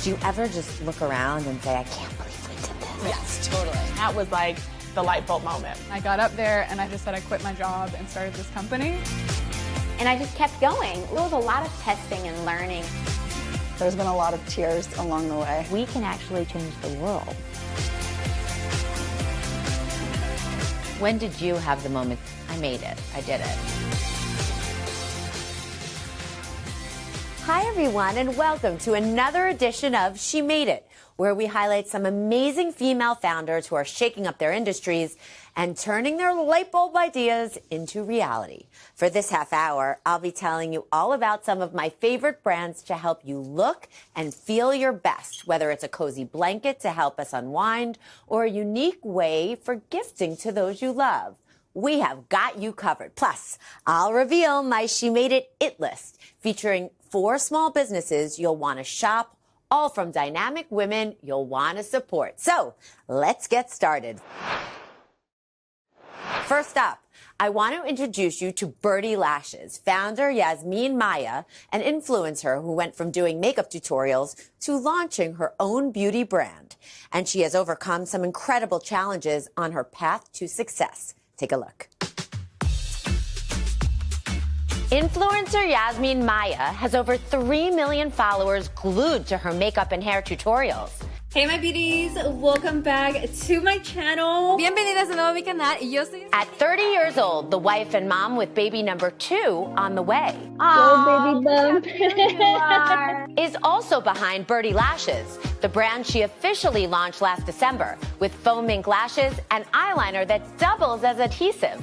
Do you ever just look around and say, I can't believe we did this? Yes, totally. That was like the light bulb moment. I got up there and I just said I quit my job and started this company. And I just kept going. It was a lot of testing and learning. There's been a lot of tears along the way. We can actually change the world. When did you have the moment, I made it, I did it? Hi everyone, and welcome to another edition of She Made It, where we highlight some amazing female founders who are shaking up their industries and turning their light bulb ideas into reality. For this half hour, I'll be telling you all about some of my favorite brands to help you look and feel your best, whether it's a cozy blanket to help us unwind or a unique way for gifting to those you love. We have got you covered. Plus, I'll reveal my She Made It list, featuring 4 small businesses you'll want to shop, all from dynamic women you'll want to support. So, let's get started. First up, I want to introduce you to BIRDY Lashes. Founder YASMIN Maya, an influencer who went from doing makeup tutorials to launching her own beauty brand. And she has overcome some incredible challenges on her path to success. Take a look. Influencer YASMIN Maya has over 3 million followers glued to her makeup and hair tutorials. Hey my beauties, welcome back to my channel. Bienvenidas de nuevo a mi canal. Y yo soy... At 30 years old, the wife and mom with baby number 2 on the way. Go baby bump. Is also behind BIRDY Lashes, the brand she officially launched last December, with foam ink lashes and eyeliner that doubles as adhesive.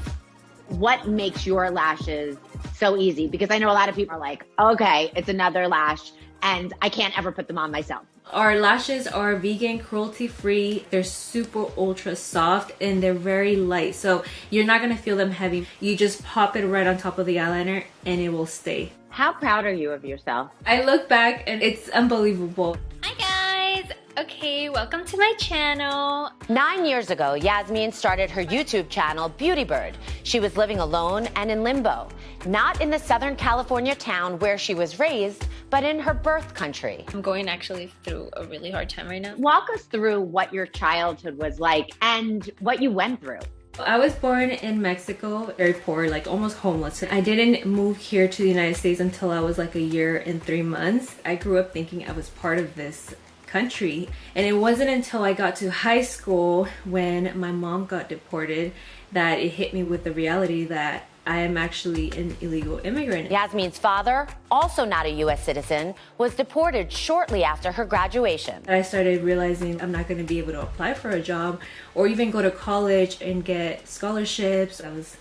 What makes your lashes so easy? Because I know a lot of people are like, okay, it's another lash and I can't ever put them on myself. Our lashes are vegan, cruelty-free. They're super ultra soft and they're very light. So you're not gonna feel them heavy. You just pop it right on top of the eyeliner and it will stay. How proud are you of yourself? I look back and it's unbelievable. Hi guys! Okay, welcome to my channel. 9 years ago, YASMIN started her YouTube channel, BeautyBird. She was living alone and in limbo, not in the Southern California town where she was raised, but in her birth country. I'm going actually through a really hard time right now. Walk us through what your childhood was like and what you went through. I was born in Mexico, very poor, like almost homeless. I didn't move here to the United States until I was like a year and 3 months. I grew up thinking I was part of this country, and it wasn't until I got to high school when my mom got deported that it hit me with the reality that I am actually an illegal immigrant. YASMIN's father, also not a U.S. citizen, was deported shortly after her graduation. I started realizing I'm not going to be able to apply for a job or even go to college and get scholarships. I was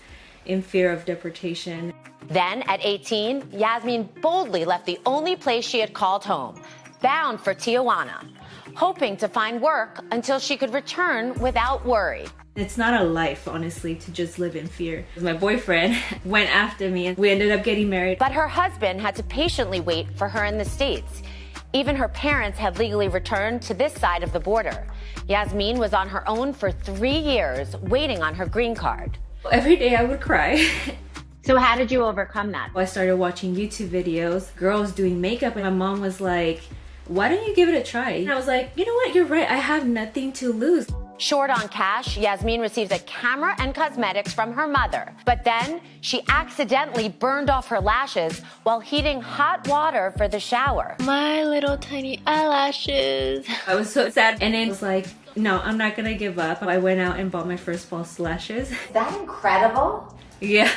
in fear of deportation. Then, at 18, YASMIN boldly left the only place she had called home, bound for Tijuana, hoping to find work until she could return without worry. It's not a life, honestly, to just live in fear. My boyfriend went after me and we ended up getting married. But her husband had to patiently wait for her in the States. Even her parents had legally returned to this side of the border. YASMIN was on her own for 3 years, waiting on her green card. Every day I would cry. So how did you overcome that? I started watching YouTube videos, girls doing makeup, and my mom was like, why don't you give it a try? And I was like, you know what, you're right, I have nothing to lose. Short on cash, YASMIN received a camera and cosmetics from her mother. But then she accidentally burned off her lashes while heating hot water for the shower. My little tiny eyelashes. I was so sad, and it was like, no, I'm not gonna give up. I went out and bought my first false lashes. Is that incredible? Yeah.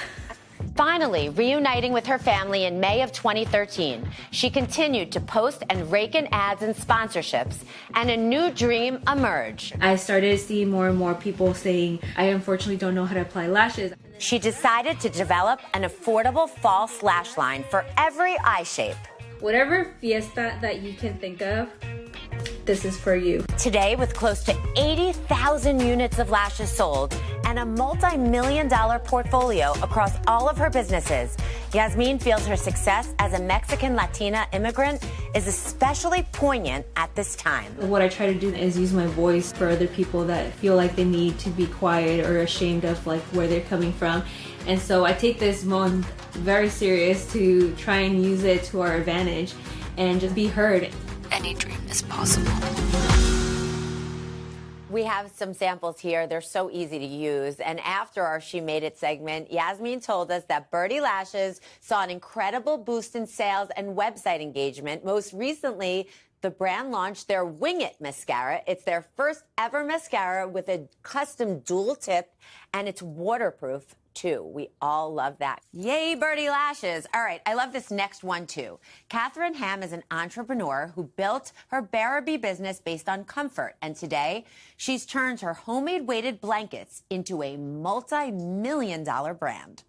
Finally, reuniting with her family in May of 2013, she continued to post and rake in ads and sponsorships, and a new dream emerged. I started seeing more and more people saying, I unfortunately don't know how to apply lashes. She decided to develop an affordable false lash line for every eye shape. Whatever fiesta that you can think of, this is for you. Today, with close to 80,000 units of lashes sold and a multi-million-dollar portfolio across all of her businesses, YASMIN feels her success as a Mexican Latina immigrant is especially poignant at this time. What I try to do is use my voice for other people that feel like they need to be quiet or ashamed of like where they're coming from. And so I take this month very serious to try and use it to our advantage and just be heard. any dream is possible. We have some samples here. They're so easy to use. And after our She Made It segment, Yasmin told us that BIRDY Lashes saw an incredible boost in sales and website engagement. Most recently, the brand launched their Wing It mascara. It's their first ever mascara with a custom dual tip, and it's waterproof too. We all love that. Yay, BIRDY Lashes. All right, I love this next one too. Catherine Ham is an entrepreneur who built her BIRDY business based on comfort, and today she's turned her homemade weighted blankets into a multi-million-dollar brand.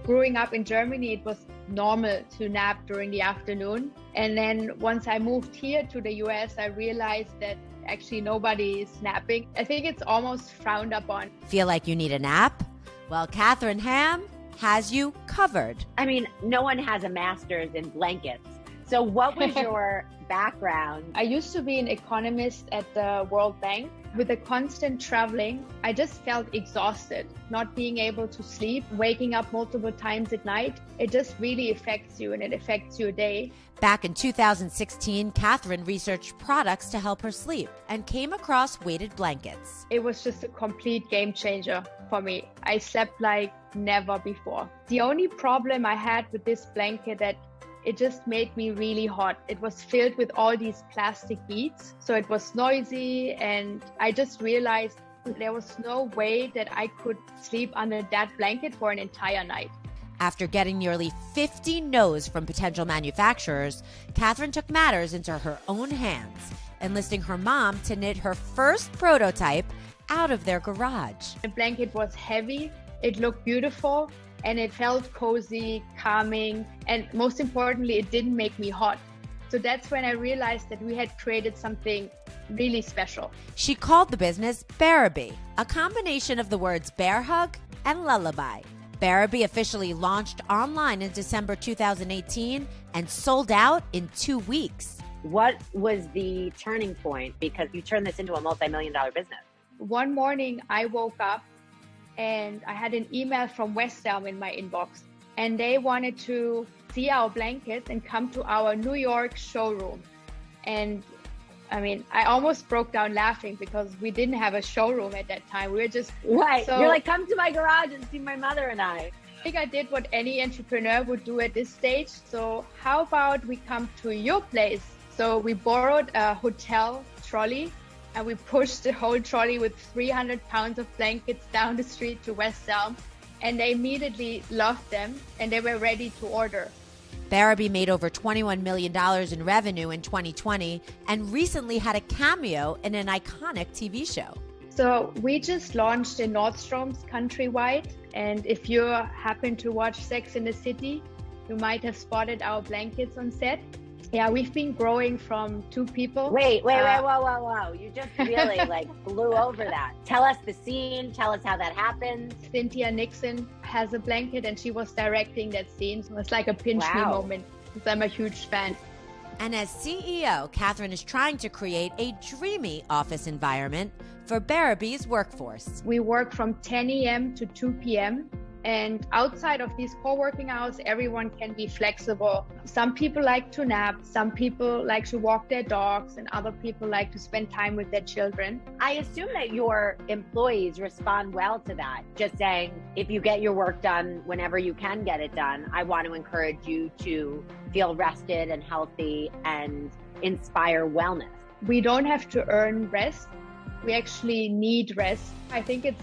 Growing up in Germany, it was normal to nap during the afternoon. And then once I moved here to the US, I realized that actually nobody is napping. I think it's almost frowned upon. Feel like you need a nap? Well, Catherine Ham has you covered. I mean, no one has a master's in blankets. So what was your background? I used to be an economist at the World Bank. With the constant traveling, I just felt exhausted, not being able to sleep, waking up multiple times at night. It just really affects you, and it affects your day. Back in 2016, Catherine researched products to help her sleep and came across weighted blankets. It was just a complete game changer for me. I slept like never before. The only problem I had with this blanket that it just made me really hot. It was filled with all these plastic beads, so it was noisy, and I just realized there was no way that I could sleep under that blanket for an entire night. After getting nearly 50 no's from potential manufacturers, Catherine took matters into her own hands, enlisting her mom to knit her first prototype out of their garage. The blanket was heavy, it looked beautiful, and it felt cozy, calming, and most importantly, it didn't make me hot. So that's when I realized that we had created something really special. She called the business BIRDY, a combination of the words bear hug and lullaby. BIRDY officially launched online in December 2018 and sold out in 2 weeks. What was the turning point? Because you turned this into a multi-million-dollar business. One morning, I woke up and I had an email from West Elm in my inbox, and they wanted to see our blankets and come to our New York showroom. And I mean, I almost broke down laughing because we didn't have a showroom at that time. We were just right. So, you're like, come to my garage and see my mother and I. I think I did what any entrepreneur would do at this stage. So how about we come to your place? So we borrowed a hotel trolley, and we pushed the whole trolley with 300 pounds of blankets down the street to West Elm, and they immediately loved them, and they were ready to order. BIRDY made over $21 million in revenue in 2020 and recently had a cameo in an iconic TV show. So we just launched in Nordstrom's countrywide, and if you happen to watch Sex and the City, you might have spotted our blankets on set. Yeah, we've been growing from 2 people. Wait, whoa. You just really like blew over that. Tell us the scene. Tell us how that happened. Cynthia Nixon has a blanket, and she was directing that scene. So it's like a pinch me moment because I'm a huge fan. And as CEO, Catherine is trying to create a dreamy office environment for BIRDY's workforce. We work from 10 a.m. to 2 p.m. And outside of these co-working hours, everyone can be flexible. Some people like to nap, some people like to walk their dogs, and other people like to spend time with their children. I assume that your employees respond well to that. Just saying, if you get your work done whenever you can get it done, I want to encourage you to feel rested and healthy and inspire wellness. We don't have to earn rest. We actually need rest. I think it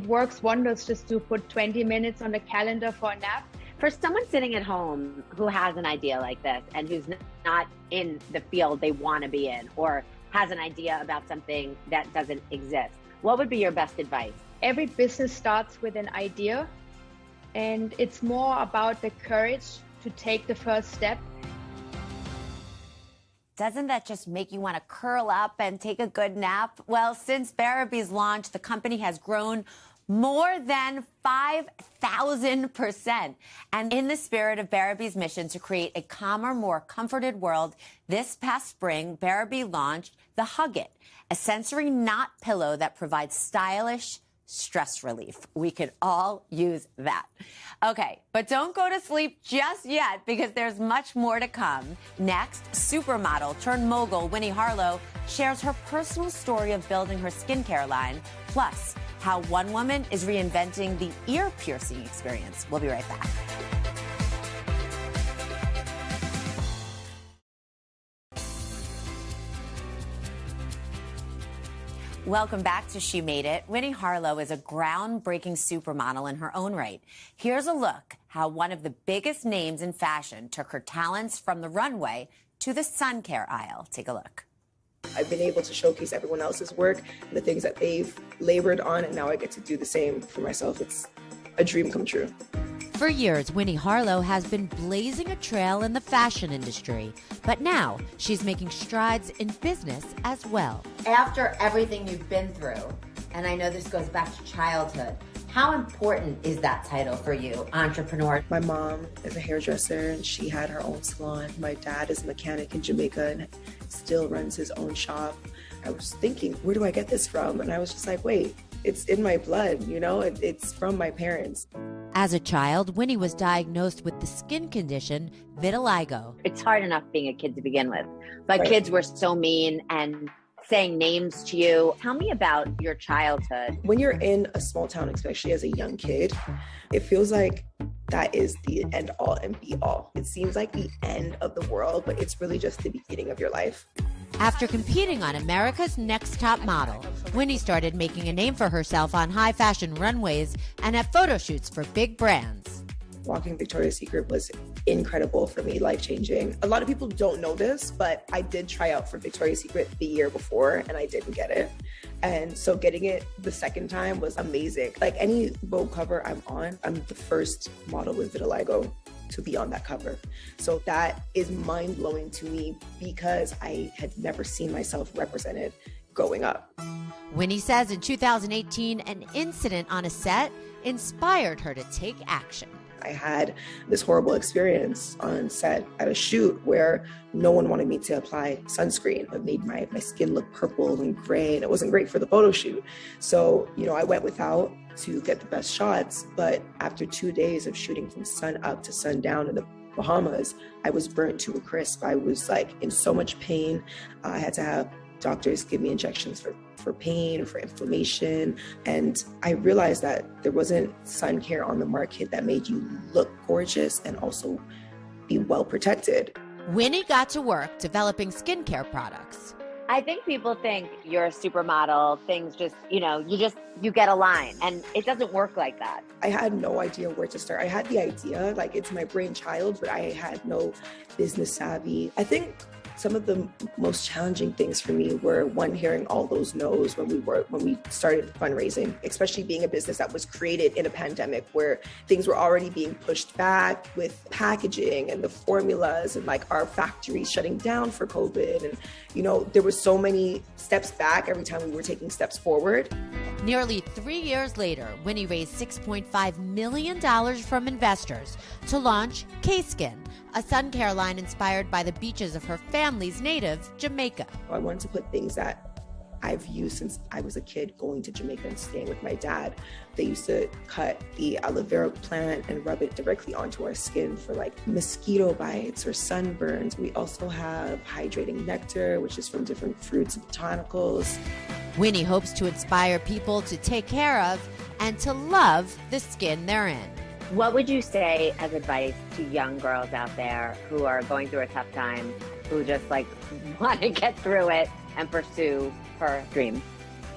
works wonders just to put 20 minutes on the calendar for a nap. For someone sitting at home who has an idea like this and who's not in the field they want to be in, or has an idea about something that doesn't exist, what would be your best advice? Every business starts with an idea, and it's more about the courage to take the first step. Doesn't that just make you want to curl up and take a good nap? Well, since BIRDY's launch, the company has grown more than 5,000%. And in the spirit of BIRDY's mission to create a calmer, more comforted world, this past spring, BIRDY launched the Hug It, a sensory knot pillow that provides stylish, stress relief. We could all use that. Okay, but don't go to sleep just yet because there's much more to come. Next, supermodel turned mogul Winnie Harlow shares her personal story of building her skincare line, plus how one woman is reinventing the ear piercing experience. We'll be right back. Welcome back to She Made It. Winnie Harlow is a groundbreaking supermodel in her own right. Here's a look how one of the biggest names in fashion took her talents from the runway to the sun care aisle. Take a look. I've been able to showcase everyone else's work and the things that they've labored on, and now I get to do the same for myself. It's a dream come true. For years, Winnie Harlow has been blazing a trail in the fashion industry, but now she's making strides in business as well. After everything you've been through, and I know this goes back to childhood, how important is that title for you, entrepreneur? My mom is a hairdresser and she had her own salon. My dad is a mechanic in Jamaica and still runs his own shop. I was thinking, where do I get this from? And I was just like, wait, it's in my blood, you know? It's from my parents. As a child, Winnie was diagnosed with the skin condition vitiligo. It's hard enough being a kid to begin with, but Right. Kids were so mean and saying names to you. Tell me about your childhood. When you're in a small town, especially as a young kid, it feels like that is the end all and be all. It seems like the end of the world, but it's really just the beginning of your life. After competing on America's Next Top Model, Winnie started making a name for herself on high fashion runways and at photo shoots for big brands. Walking Victoria's Secret was incredible for me, life-changing. A lot of people don't know this, but I did try out for Victoria's Secret the year before and I didn't get it. And so getting it the second time was amazing. Like any Vogue cover I'm on, I'm the first model with vitiligo to be on that cover. So that is mind-blowing to me because I had never seen myself represented growing up. Winnie says in 2018, an incident on a set inspired her to take action. I had this horrible experience on set at a shoot where no one wanted me to apply sunscreen. It made my skin look purple and gray, and it wasn't great for the photo shoot. So, I went without to get the best shots, but after 2 days of shooting from sun up to sundown in the Bahamas, I was burnt to a crisp. I was in so much pain. I had to have doctors give me injections for pain, for inflammation. And I realized that there wasn't sun care on the market that made you look gorgeous and also be well protected. Winnie got to work developing skincare products. I think people think you're a supermodel, things just, you get a line, and it doesn't work like that. I had no idea where to start. I had the idea, it's my brainchild, but I had no business savvy. I think some of the most challenging things for me were, one, hearing all those no's when we started fundraising, especially being a business that was created in a pandemic where things were already being pushed back with packaging and the formulas and our factories shutting down for COVID. And, there were so many steps back every time we were taking steps forward. Nearly 3 years later, Winnie raised $6.5 million from investors to launch K-Skin, a sun care line inspired by the beaches of her family's native Jamaica. I wanted to put things that I've used since I was a kid going to Jamaica and staying with my dad. They used to cut the aloe vera plant and rub it directly onto our skin for mosquito bites or sunburns. We also have hydrating nectar, which is from different fruits and botanicals. Winnie hopes to inspire people to take care of and to love the skin they're in. What would you say as advice to young girls out there who are going through a tough time, who just want to get through it and pursue her dream?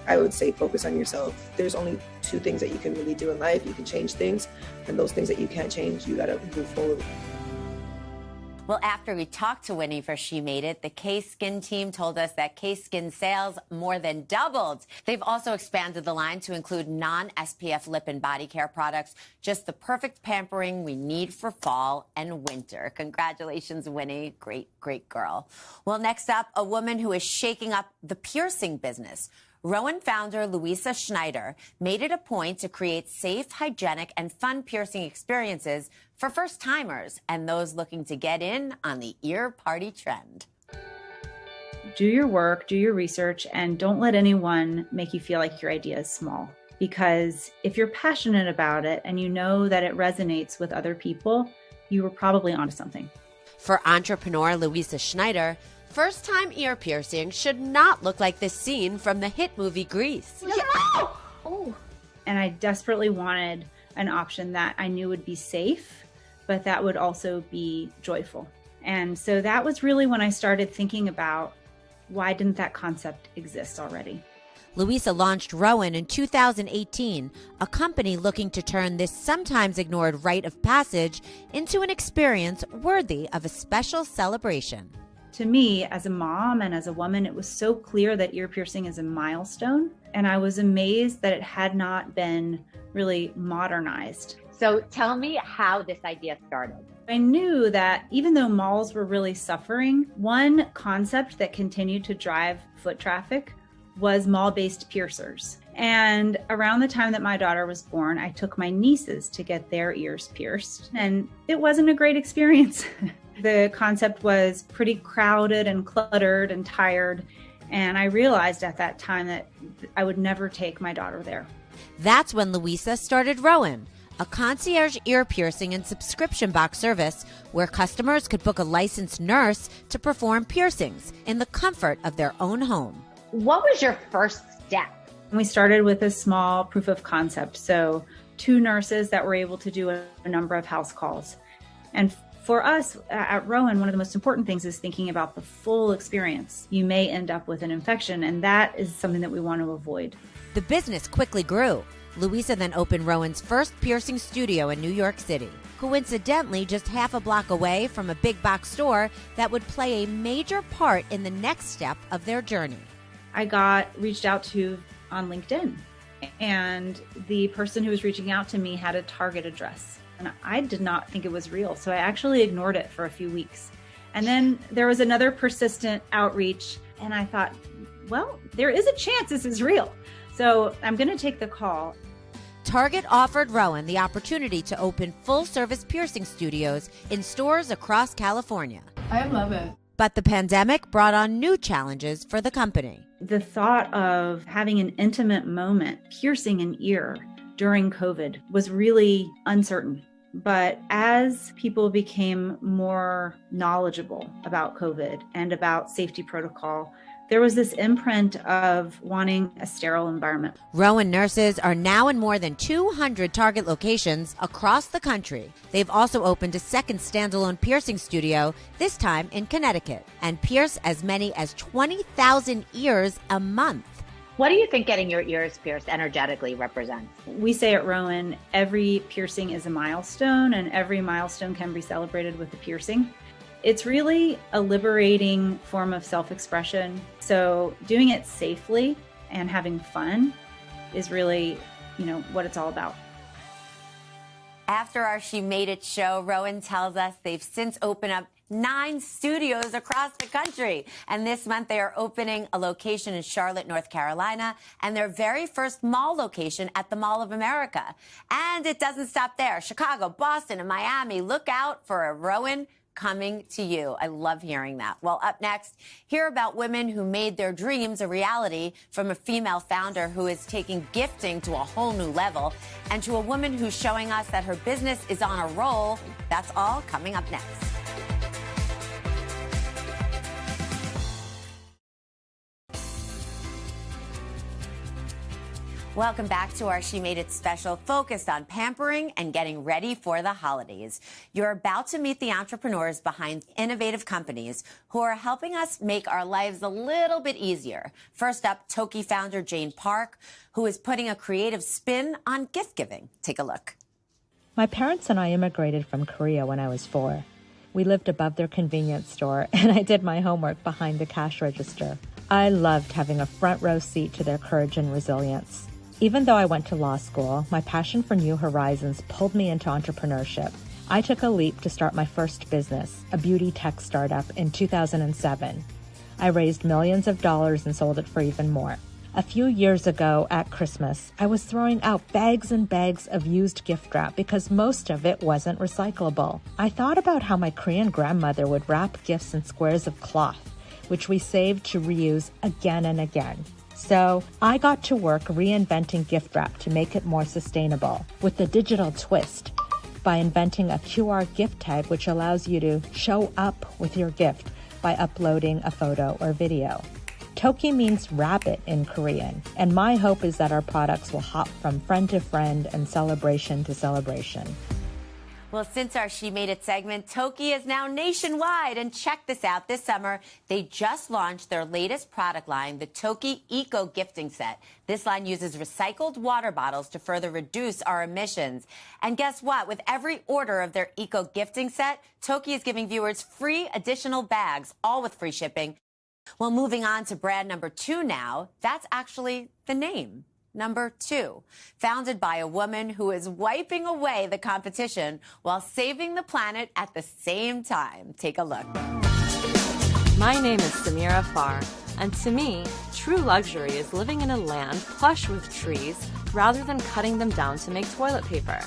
I would say focus on yourself. There's only 2 things that you can really do in life. You can change things, and those things that you can't change, you gotta move forward. Well, after we talked to Winnie for She Made It, the K-Skin team told us that K-Skin sales more than doubled. They've also expanded the line to include non-SPF lip and body care products, just the perfect pampering we need for fall and winter. Congratulations, Winnie. Great, great girl. Well, next up, a woman who is shaking up the piercing business. ROWAN founder LOUISA SCHNEIDER made it a point to create safe, hygienic, and fun piercing experiences for first-timers and those looking to get in on the ear party trend. Do your work, do your research, and don't let anyone make you feel like your idea is small. because if you're passionate about it and you know that it resonates with other people, you were probably onto something. For entrepreneur LOUISA SCHNEIDER, first-time ear piercing should not look like this scene from the hit movie Grease. And I desperately wanted an option that I knew would be safe, but that would also be joyful. And so that was really when I started thinking about, why didn't that concept exist already? LOUISA launched ROWAN in 2018, a company looking to turn this sometimes ignored rite of passage into an experience worthy of a special celebration. To me, as a mom and as a woman, it was so clear that ear piercing is a milestone, and I was amazed that it had not been really modernized. So tell me how this idea started. I knew that even though malls were really suffering, one concept that continued to drive foot traffic was mall-based piercers. And around the time that my daughter was born, I took my nieces to get their ears pierced, and it wasn't a great experience. The concept was pretty crowded and cluttered and tired, and I realized at that time that I would never take my daughter there. That's when LOUISA started ROWAN, a concierge ear piercing and subscription box service where customers could book a licensed nurse to perform piercings in the comfort of their own home. What was your first step? We started with a small proof of concept. So 2 nurses that were able to do a number of house calls. And for us at ROWAN, one of the most important things is thinking about the full experience. You may end up with an infection, and that is something that we want to avoid. The business quickly grew. LOUISA then opened ROWAN's first piercing studio in New York City, coincidentally just half a block away from a big box store that would play a major part in the next step of their journey. I got reached out to on LinkedIn, and the person who was reaching out to me had a Target address, and I did not think it was real, so I actually ignored it for a few weeks. And then there was another persistent outreach, and I thought, well, there is a chance this is real, so I'm going to take the call. Target offered ROWAN the opportunity to open full-service piercing studios in stores across California. I love it. But the pandemic brought on new challenges for the company. The thought of having an intimate moment, piercing an ear during COVID, was really uncertain. But as people became more knowledgeable about COVID and about safety protocol, there was this imprint of wanting a sterile environment. ROWAN nurses are now in more than 200 Target locations across the country. They've also opened a second standalone piercing studio, this time in Connecticut, and pierce as many as 20,000 ears a month. What do you think getting your ears pierced energetically represents? We say at ROWAN, every piercing is a milestone, and every milestone can be celebrated with a piercing. It's really a liberating form of self-expression. So doing it safely and having fun is really, what it's all about. After our She Made It show, ROWAN tells us they've since opened up 9 studios across the country. And this month they are opening a location in Charlotte, North Carolina, and their very first mall location at the Mall of America. And it doesn't stop there. Chicago, Boston, and Miami, look out for a ROWAN coming to you. I love hearing that. Well, up next, hear about women who made their dreams a reality, from a female founder who is taking gifting to a whole new level, and to a woman who's showing us that her business is on a roll. That's all coming up next. Welcome back to our She Made It special, focused on pampering and getting ready for the holidays. You're about to meet the entrepreneurs behind innovative companies who are helping us make our lives a little bit easier. First up, Toki founder Jane Park, who is putting a creative spin on gift giving. Take a look. My parents and I immigrated from Korea when I was 4. We lived above their convenience store, and I did my homework behind the cash register. I loved having a front row seat to their courage and resilience. Even though I went to law school, my passion for new horizons pulled me into entrepreneurship. I took a leap to start my first business, a beauty tech startup, in 2007. I raised millions of dollars and sold it for even more. A few years ago at Christmas, I was throwing out bags and bags of used gift wrap because most of it wasn't recyclable. I thought about how my Korean grandmother would wrap gifts in squares of cloth, which we saved to reuse again and again. So I got to work reinventing gift wrap to make it more sustainable with a digital twist by inventing a QR gift tag, which allows you to show up with your gift by uploading a photo or video. Toki means rabbit in Korean, and my hope is that our products will hop from friend to friend and celebration to celebration. Well, since our She Made It segment, Toki is now nationwide. And check this out. This summer, they just launched their latest product line, the Toki Eco Gifting Set. This line uses recycled water bottles to further reduce our emissions. And guess what? With every order of their Eco Gifting Set, Toki is giving viewers free additional bags, all with free shipping. Well, moving on to brand number 2 now, that's actually the name. Number 2, founded by a woman who is wiping away the competition while saving the planet at the same time. Take a look. My name is Samira Farr, and to me, true luxury is living in a land plush with trees rather than cutting them down to make toilet paper.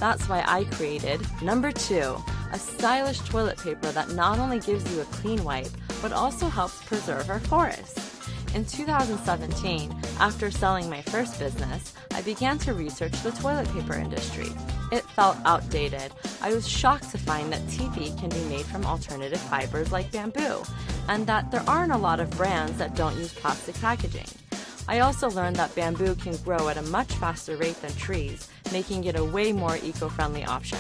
That's why I created number 2, a stylish toilet paper that not only gives you a clean wipe, but also helps preserve our forests. In 2017, after selling my first business, I began to research the toilet paper industry. It felt outdated. I was shocked to find that TP can be made from alternative fibers like bamboo, and that there aren't a lot of brands that don't use plastic packaging. I also learned that bamboo can grow at a much faster rate than trees, making it a way more eco-friendly option.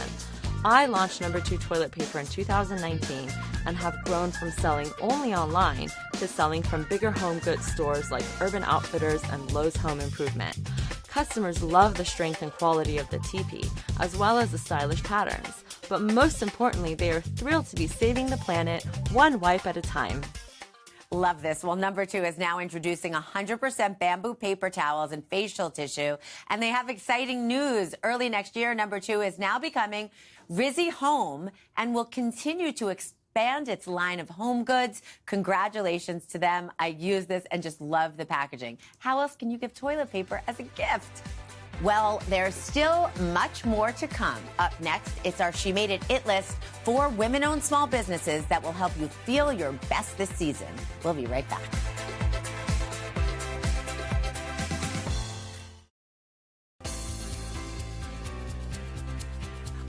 I launched number 2 toilet paper in 2019 and have grown from selling only online to selling from bigger home goods stores like Urban Outfitters and Lowe's Home Improvement. Customers love the strength and quality of the TP, as well as the stylish patterns. But most importantly, they are thrilled to be saving the planet one wipe at a time. Love this. Well, number 2 is now introducing 100% bamboo paper towels and facial tissue. And they have exciting news. Early next year, number 2 is now becoming Rizzy Home and will continue to expand its line of home goods. Congratulations to them. I use this and just love the packaging. How else can you give toilet paper as a gift? Well, there's still much more to come. Up next, it's our She Made It list for women-owned small businesses that will help you feel your best this season. We'll be right back.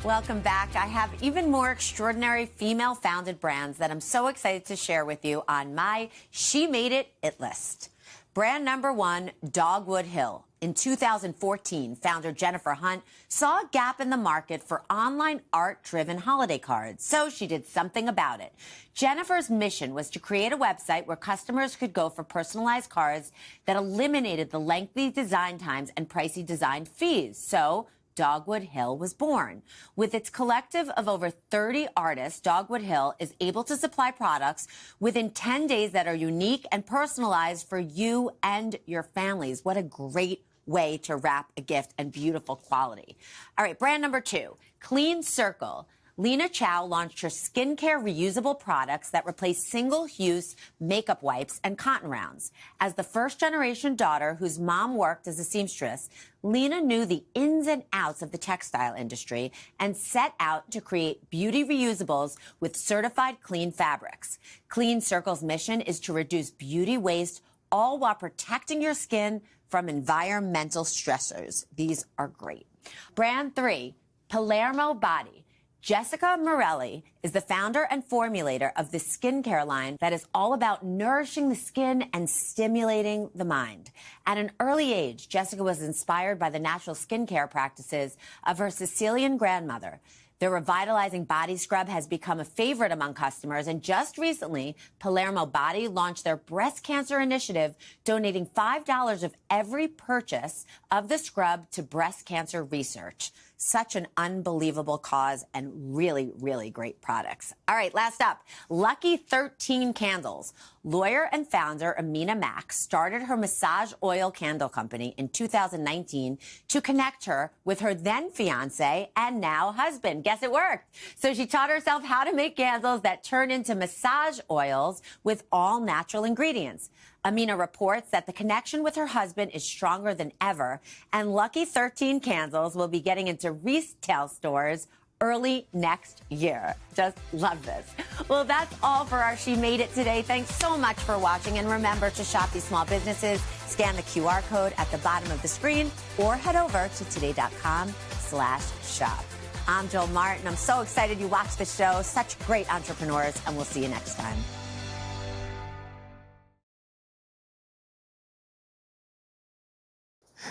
Welcome back. I have even more extraordinary female-founded brands that I'm so excited to share with you on my She Made It list. Brand number 1, Dogwood Hill. In 2014, founder Jennifer Hunt saw a gap in the market for online art-driven holiday cards, so she did something about it. Jennifer's mission was to create a website where customers could go for personalized cards that eliminated the lengthy design times and pricey design fees. So Dogwood Hill was born. With its collective of over 30 artists, Dogwood Hill is able to supply products within 10 days that are unique and personalized for you and your families. What a great way to wrap a gift and beautiful quality. All right, brand number 2, Clean Circle. Lena Chow launched her skincare reusable products that replace single-use makeup wipes and cotton rounds. As the first-generation daughter whose mom worked as a seamstress, Lena knew the ins and outs of the textile industry and set out to create beauty reusables with certified clean fabrics. Clean Circle's mission is to reduce beauty waste, all while protecting your skin from environmental stressors. These are great. Brand 3, Palermo Body. Jessica Morelli is the founder and formulator of the skincare line that is all about nourishing the skin and stimulating the mind. At an early age, Jessica was inspired by the natural skincare practices of her Sicilian grandmother. Their revitalizing body scrub has become a favorite among customers, and just recently, Palermo Body launched their breast cancer initiative, donating $5 of every purchase of the scrub to breast cancer research. Such an unbelievable cause and really, really great products. All right, last up, Lucky 13 Candles. Lawyer and founder Amina Mack started her massage oil candle company in 2019 to connect her with her then fiance and now husband. Guess it worked. So she taught herself how to make candles that turn into massage oils with all natural ingredients. Amina reports that the connection with her husband is stronger than ever, and Lucky 13 Candles will be getting into retail stores early next year. Just love this. Well, that's all for our She Made It today. Thanks so much for watching. And remember to shop these small businesses, scan the QR code at the bottom of the screen, or head over to today.com/shop. I'm Jill Martin. I'm so excited you watched the show. Such great entrepreneurs, and we'll see you next time.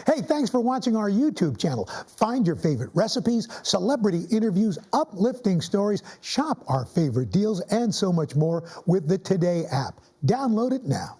Hey, thanks for watching our YouTube channel. Find your favorite recipes, celebrity interviews, uplifting stories, shop our favorite deals, and so much more with the Today app. Download it now.